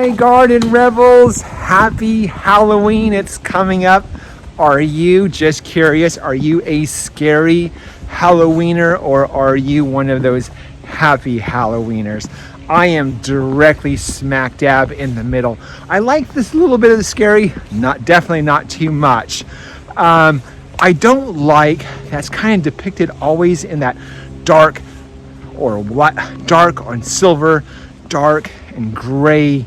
Hi, Garden Rebels. Happy Halloween. It's coming up. Are you just curious? Are you a scary Halloweener or are you one of those happy Halloweeners? I am directly smack dab in the middle. I like this little bit of the scary, definitely not too much. I don't like that's kind of depicted always in that dark or dark on silver, dark and gray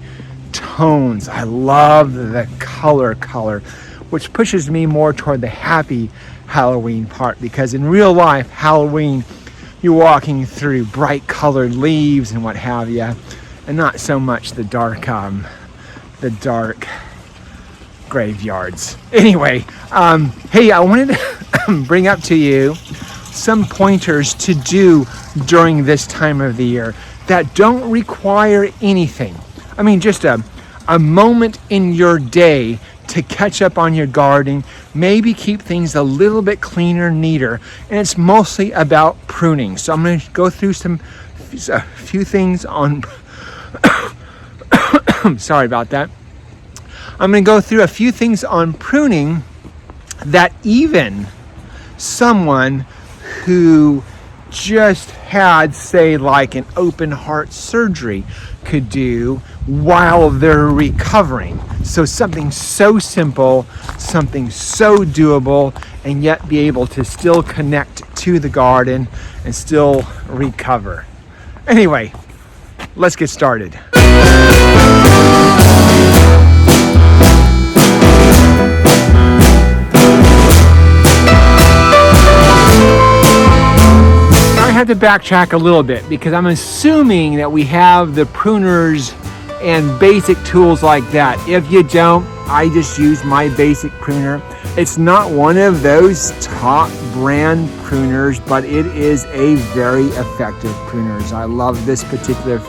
tones. I love the color, which pushes me more toward the happy Halloween part, because in real life, Halloween, you're walking through bright colored leaves and what have you, and not so much the dark graveyards. Anyway, hey, I wanted to bring up to you some pointers to do during this time of the year that don't require anything. I mean, just a moment in your day to catch up on your gardening, maybe keep things a little bit cleaner, neater, and it's mostly about pruning. So I'm going to go through a few things on sorry about that. I'm going to go through a few things on pruning that even someone who just had, say, like an open heart surgery could do while they're recovering. So something so simple, something so doable, and yet be able to still connect to the garden and still recover. Anyway, let's get started. I have to backtrack a little bit because I'm assuming that we have the pruners and basic tools like that. If you don't, I just use my basic pruner. It's not one of those top brand pruners, but it is a very effective pruners. I love this particular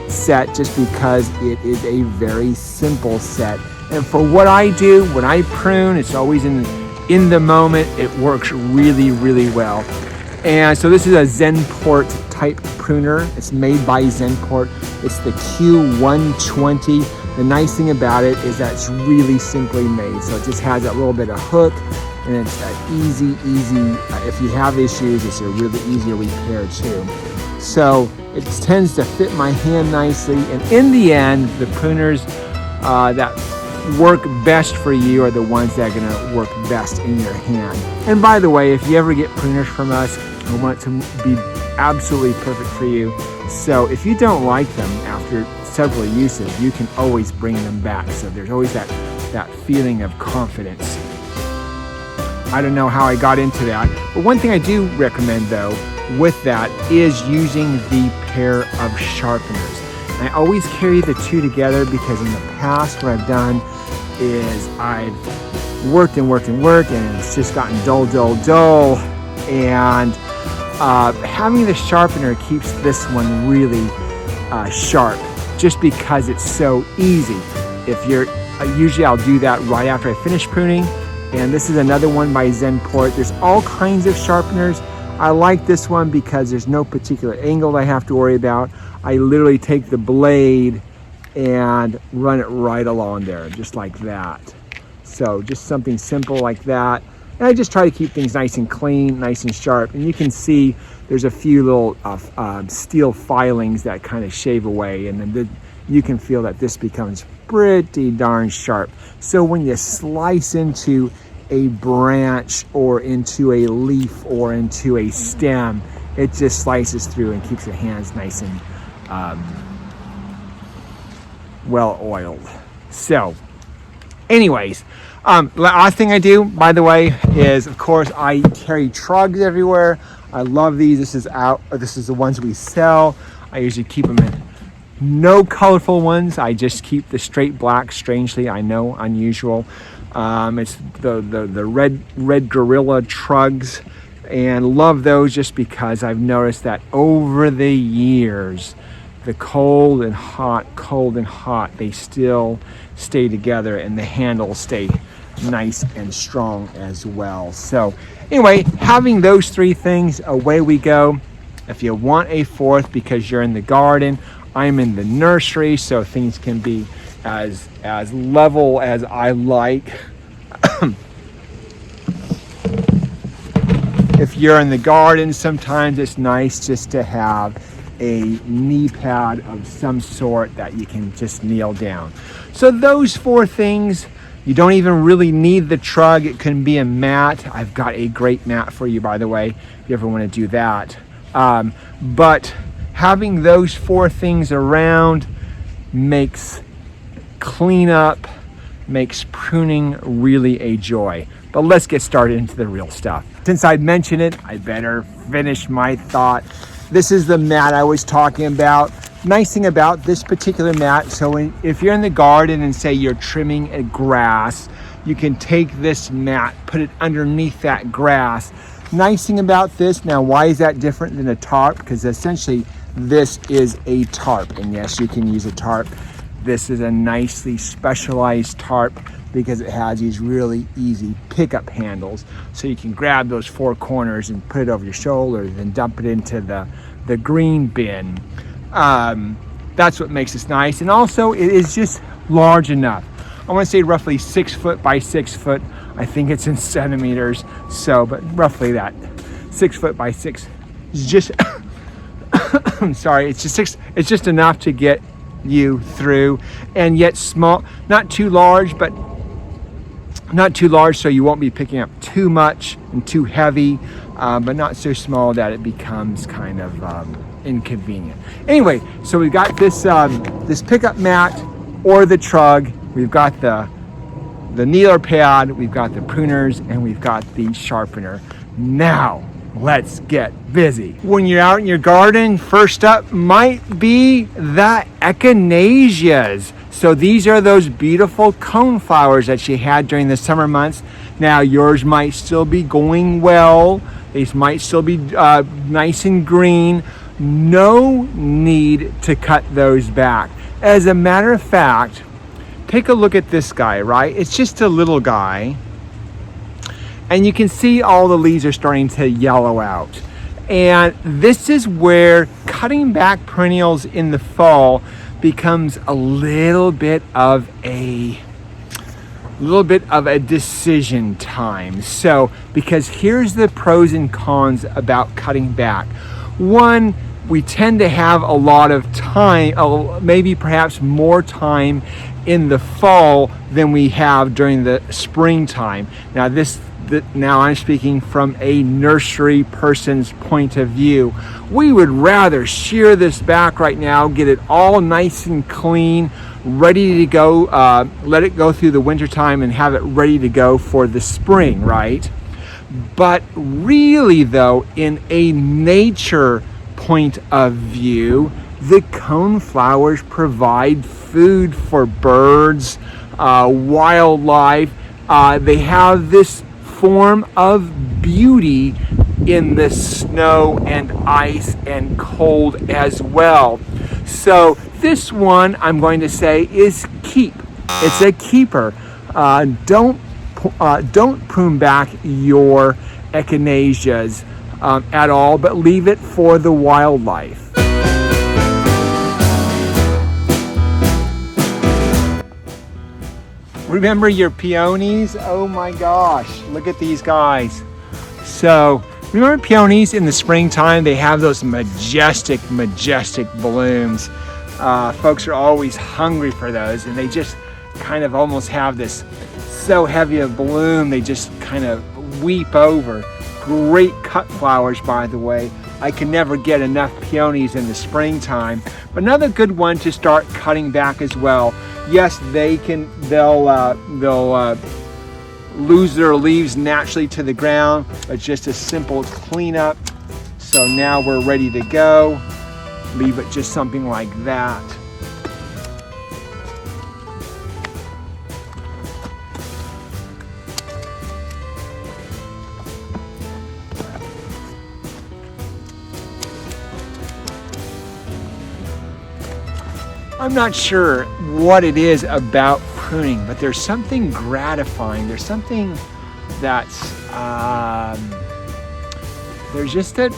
set just because it is a very simple set. And for what I do, when I prune, it's always in the moment. It works really, really well. And so this is a Zenport type pruner. It's made by Zenport. It's the Q120. The nice thing about it is that it's really simply made. So it just has that little bit of hook, and it's that easy, if you have issues, it's a really easy repair too. So it tends to fit my hand nicely. And in the end, the pruners that work best for you are the ones that are going to work best in your hand. And by the way, if you ever get pruners from us, I want it to be absolutely perfect for you. So if you don't like them after several uses, you can always bring them back. So there's always that feeling of confidence. I don't know how I got into that, but one thing I do recommend though with that is using the pair of sharpeners. And I always carry the two together because in the past what I've done is I've worked and it's just gotten dull, and having the sharpener keeps this one really sharp just because it's so easy. If you're usually I'll do that right after I finish pruning, and this is another one by Zenport. There's all kinds of sharpeners. I like this one because there's no particular angle I have to worry about. I literally take the blade and run it right along there, just like that. So just something simple like that. And I just try to keep things nice and clean, nice and sharp. And you can see there's a few little steel filings that kind of shave away, and then you can feel that this becomes pretty darn sharp. So when you slice into a branch or into a leaf or into a stem, it just slices through and keeps your hands nice and well oiled. So anyways, last thing I do, by the way, is of course I carry trugs everywhere. I love these. This is the ones we sell. I usually keep them in no colorful ones. I just keep the straight black. Strangely, I know, unusual. It's the red gorilla trugs, and love those just because I've noticed that over the years, the cold and hot, they still stay together, and the handles stay nice and strong as well. So anyway, having those three things, away we go. If you want a fourth because you're in the garden, I'm in the nursery, so things can be as level as I like. If you're in the garden, sometimes it's nice just to have a knee pad of some sort that you can just kneel down. So those 4 things, you don't even really need the trug. It can be a mat. I've got a great mat for you, by the way, if you ever want to do that. But having those 4 things around makes cleanup, makes pruning really a joy. But let's get started into the real stuff. Since I mentioned it, I better finish my thought. This is the mat I was talking about. Nice thing about this particular mat, so if you're in the garden and say you're trimming a grass, you can take this mat, put it underneath that grass. Nice thing about this, now why is that different than a tarp? Because essentially this is a tarp, and yes, you can use a tarp. This is a nicely specialized tarp because it has these really easy pickup handles, so you can grab those 4 corners and put it over your shoulder, then dump it into the green bin. That's what makes this nice, and also it is just large enough. I want to say roughly 6 foot by 6 foot. I think it's in centimeters, so but roughly that 6 foot by 6 is just sorry, it's just enough to get you through, and yet small, not too large, but not too large so you won't be picking up too much and too heavy, but not so small that it becomes kind of inconvenient. Anyway, so we've got this this pickup mat or the trug, we've got the kneeler pad, we've got the pruners, and we've got the sharpener. Now let's get busy. When you're out in your garden, first up might be the Echinacea. So these are those beautiful cone flowers that you had during the summer months. Now yours might still be going well. These might still be nice and green. No need to cut those back. As a matter of fact, take a look at this guy, right? It's just a little guy. And you can see all the leaves are starting to yellow out. And this is where cutting back perennials in the fall becomes a little bit of a decision time. So, because here's the pros and cons about cutting back. One, we tend to have a lot of time, maybe perhaps more time in the fall than we have during the springtime. Now I'm speaking from a nursery person's point of view. We would rather shear this back right now, get it all nice and clean, ready to go, let it go through the winter time and have it ready to go for the spring, right? But really though, in a nature point of view, the cone flowers provide food for birds, wildlife. They have this form of beauty in the snow and ice and cold as well. So this one, I'm going to say, is keep. It's a keeper. Don't prune back your echinaceas at all, but leave it for the wildlife. Remember your peonies? Oh my gosh, look at these guys. So, remember peonies in the springtime? They have those majestic blooms. Folks are always hungry for those, and they just kind of almost have this so heavy a bloom, they just kind of weep over. Great cut flowers, by the way. I can never get enough peonies in the springtime. But another good one to start cutting back as well. Yes, they'll lose their leaves naturally to the ground, but just a simple cleanup. So now we're ready to go. Leave it just something like that. I'm not sure what it is about pruning, but there's something gratifying. There's something that's, there's just that,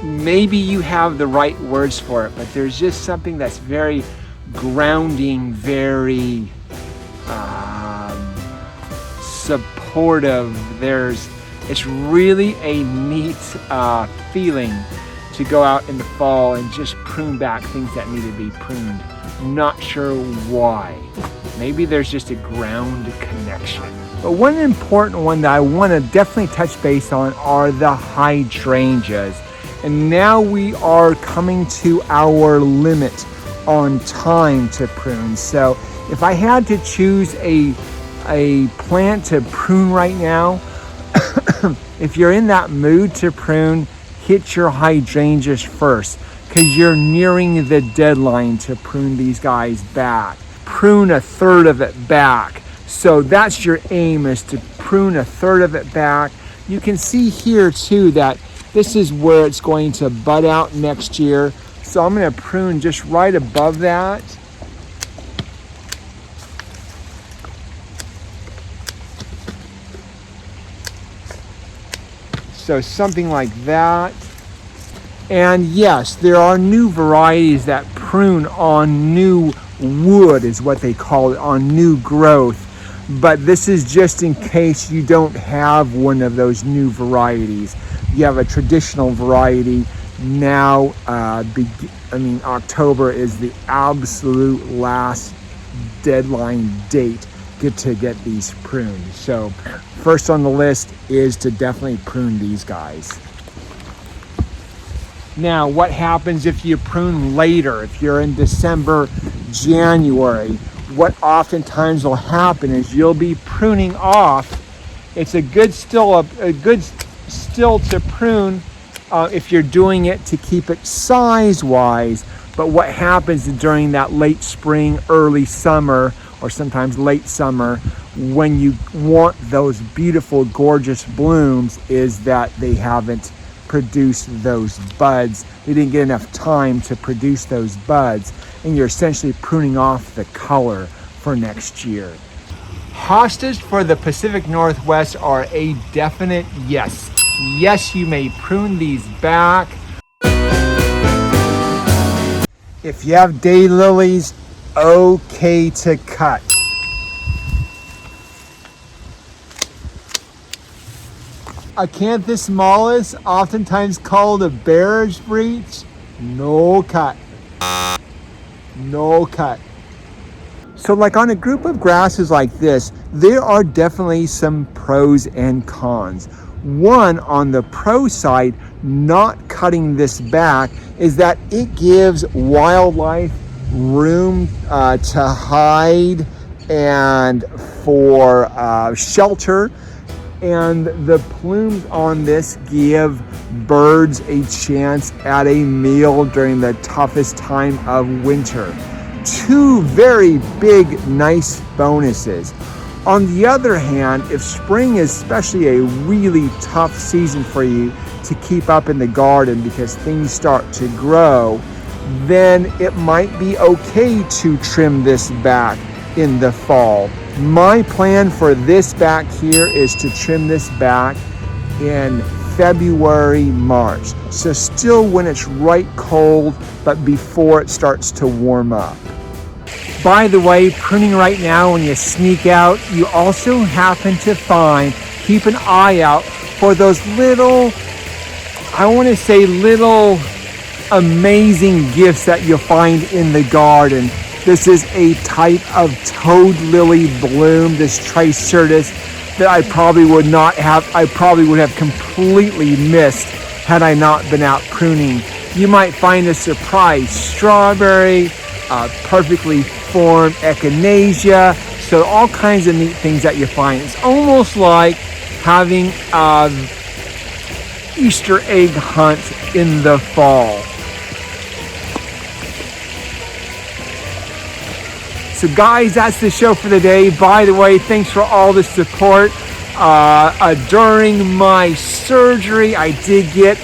maybe you have the right words for it, but there's just something that's very grounding, very supportive. It's really a neat feeling to go out in the fall and just prune back things that need to be pruned. Not sure why. Maybe there's just a ground connection. But one important one that I want to definitely touch base on are the hydrangeas. And now we are coming to our limit on time to prune. So if I had to choose a plant to prune right now, if you're in that mood to prune, hit your hydrangeas first, because you're nearing the deadline to prune these guys back. Prune a third of it back. So that's your aim, is to prune a third of it back. You can see here too that this is where it's going to bud out next year. So I'm going to prune just right above that. So something like that. And yes, there are new varieties that prune on new wood, is what they call it, on new growth. But this is just in case you don't have one of those new varieties. You have a traditional variety. Now, October is the absolute last deadline date to get these pruned. So first on the list is to definitely prune these guys. Now, what happens if you prune later? If you're in December, January, what oftentimes will happen is you'll be pruning off. It's a good still to prune if you're doing it to keep it size-wise. But what happens during that late spring, early summer, or sometimes late summer, when you want those beautiful, gorgeous blooms, is that they haven't produced those buds. They didn't get enough time to produce those buds, and you're essentially pruning off the color for next year. Hostas for the Pacific Northwest are a definite yes. Yes, you may prune these back. If you have daylilies, okay to cut. Acanthus mollis, oftentimes called a bear's breech, no cut. No cut. So like on a group of grasses like this, there are definitely some pros and cons. One, on the pro side, not cutting this back, is that it gives wildlife room to hide and for shelter. And the plumes on this give birds a chance at a meal during the toughest time of winter. Two very big, nice bonuses. On the other hand, if spring is especially a really tough season for you to keep up in the garden because things start to grow, then it might be okay to trim this back in the fall. My plan for this back here is to trim this back in February, March. So still when it's right cold, but before it starts to warm up. By the way, pruning right now, when you sneak out, you also happen to keep an eye out for those little, I want to say little amazing gifts that you'll find in the garden. This is a type of toad lily bloom, this Tricertus, that I probably would have completely missed had I not been out pruning. You might find a surprise strawberry, perfectly formed Echinacea, so all kinds of neat things that you find. It's almost like having an Easter egg hunt in the fall. So guys, that's the show for the day. By the way, thanks for all the support. During my surgery, I did get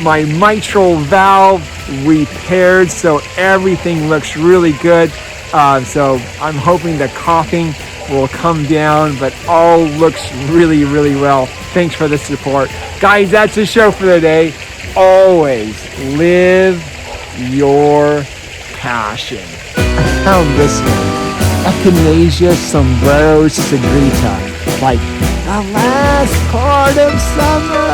my mitral valve repaired, so everything looks really good. So I'm hoping the coughing will come down, but all looks really, really well. Thanks for the support. Guys, that's the show for today. Always live your passion. I found this one, Echinacea sombrero sagrita, like the last part of summer.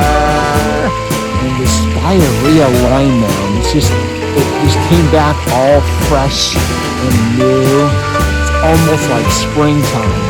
And the spirea line now, it just came back all fresh and new. It's almost like springtime.